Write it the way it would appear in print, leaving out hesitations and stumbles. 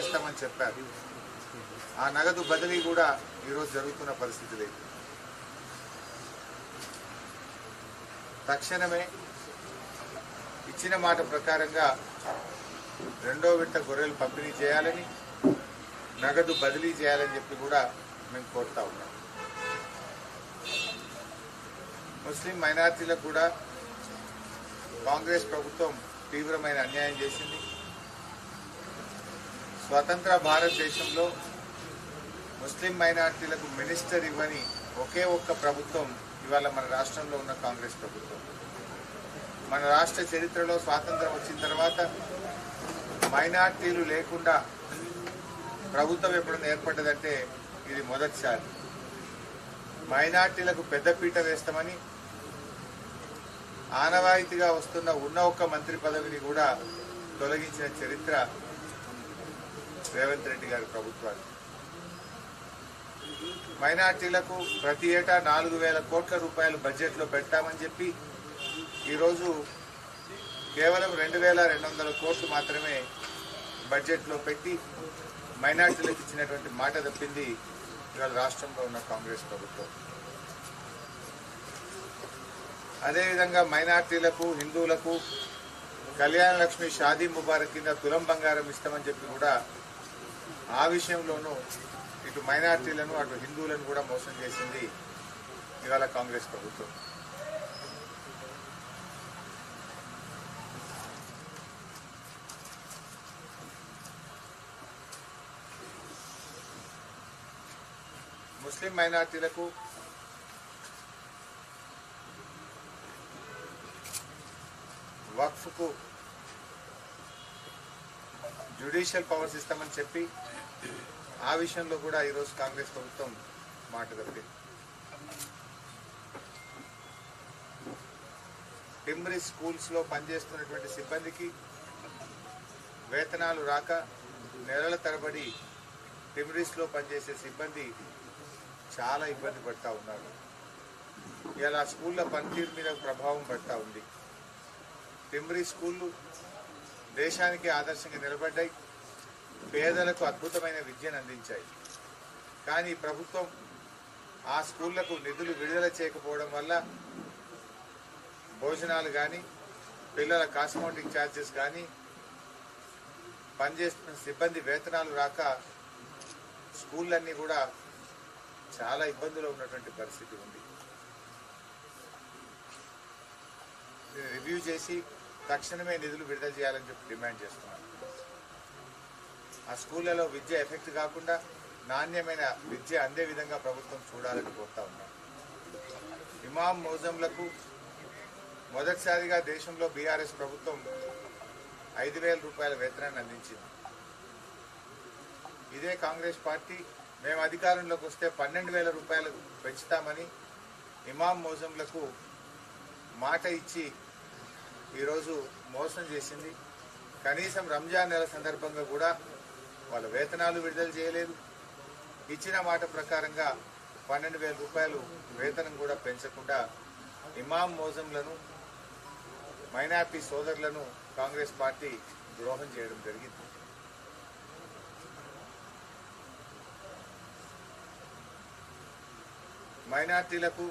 ఇస్తామని చెప్పారు. ఆ నగదు బదిలీ కూడా ఈరోజు జరుగుతున్న పరిస్థితి లేదు. తక్షణమే ఇచ్చిన మాట ప్రకారంగా రెండో విడత గొర్రెలు పంపిణీ చేయాలని, నగదు బదిలీ చేయాలని చెప్పి కూడా మేము కోరుతా ఉన్నాం. ముస్లిం మైనార్టీలకు కూడా కాంగ్రెస్ ప్రభుత్వం తీవ్రమైన అన్యాయం చేసింది. స్వతంత్ర భారతదేశంలో ముస్లిం మైనార్టీలకు మినిస్టర్ ఇవ్వని ఒకే ఒక్క ప్రభుత్వం ఇవాళ మన రాష్ట్రంలో ఉన్న కాంగ్రెస్ ప్రభుత్వం. మన రాష్ట్ర చరిత్రలో స్వాతంత్రం వచ్చిన తర్వాత మైనార్టీలు లేకుండా ప్రభుత్వం ఎప్పుడైనా ఏర్పడ్డదంటే ఇది మొదటిసారి. మైనార్టీలకు పెద్దపీట వేస్తామని ఆనవాయితీగా వస్తున్న ఉన్న ఒక్క మంత్రి పదవిని కూడా తొలగించిన చరిత్ర రేవంత్ రెడ్డి గారి ప్రభుత్వానికి. మైనార్టీలకు ప్రతి ఏటా 4,000 కోట్ల రూపాయలు బడ్జెట్లో పెట్టామని చెప్పి ఈరోజు కేవలం 2,200 కోట్లు మాత్రమే బడ్జెట్లో పెట్టి మైనార్టీలకు ఇచ్చినటువంటి మాట తప్పింది ఇవాళ రాష్ట్రంలో ఉన్న కాంగ్రెస్ ప్రభుత్వం. అదేవిధంగా మైనార్టీలకు, హిందువులకు కళ్యాణ లక్ష్మి, షాదీ ముబారక్ కింద తులం బంగారం ఇస్తామని చెప్పి కూడా ఆ విషయంలోనూ ఇటు మైనార్టీలను అటు హిందువులను కూడా మోసం చేసింది ఇవాళ కాంగ్రెస్ ప్రభుత్వం. ముస్లిం మైనార్టీలకు వక్ఫ్కు జ్యుడిషియల్ పవర్స్ ఇస్తామని చెప్పి ఆ విషయంలో కూడా ఈరోజు కాంగ్రెస్ ప్రభుత్వం మాట తప్పింది. టిమ్రీ స్కూల్స్లో పనిచేస్తున్నటువంటి సిబ్బందికి వేతనాలు రాక నెలల తరబడి టిమ్రీస్లో పనిచేసే సిబ్బంది చాలా ఇబ్బంది పడుతూ ఉన్నారు. ఇలా స్కూళ్ళ పనితీరు మీద ప్రభావం పడుతూ ఉంది. టిమ్రీ స్కూళ్ళు దేశానికి ఆదర్శంగా నిలబడ్డాయి, పేదలకు అద్భుతమైన విద్యను అందించాయి. కానీ ప్రభుత్వం ఆ స్కూళ్లకు నిధులు విడుదల చేయకపోవడం వల్ల భోజనాలు కానీ, పిల్లల కాస్మోటిక్ ఛార్జెస్ కానీ, పనిచేస్తున్న సిబ్బంది వేతనాలు రాక స్కూళ్ళన్నీ కూడా చాలా ఇబ్బందులు ఉన్నటువంటి పరిస్థితి ఉంది. రివ్యూ చేసి తక్షణమే నిధులు విడుదల చేయాలని చెప్పి డిమాండ్ చేస్తున్నాను. ఆ స్కూళ్లలో విద్య ఎఫెక్ట్ కాకుండా నాణ్యమైన విద్య అందే విధంగా ప్రభుత్వం చూడాలని కోరుతా ఉన్నాను. ఇమాం మౌజంలకు మొదటిసారిగా దేశంలో బీఆర్ఎస్ ప్రభుత్వం 5,000 రూపాయల వేతనాన్ని అందించింది. ఇదే కాంగ్రెస్ పార్టీ మేము అధికారంలోకి వస్తే 12,000 రూపాయలు పెంచుతామని ఇమాం మౌజంలకు మాట ఇచ్చి ఈరోజు మోసం చేసింది. కనీసం రంజాన్ నెల సందర్భంగా కూడా వాళ్ళ వేతనాలు విడుదల చేయలేదు. ఇచ్చిన మాట ప్రకారంగా 12,000 రూపాయలు వేతనం కూడా పెంచకుండా ఇమాం మౌజంలను, మైనార్టీ సోదరులను కాంగ్రెస్ పార్టీ ద్రోహం చేయడం జరిగింది. మైనార్టీలకు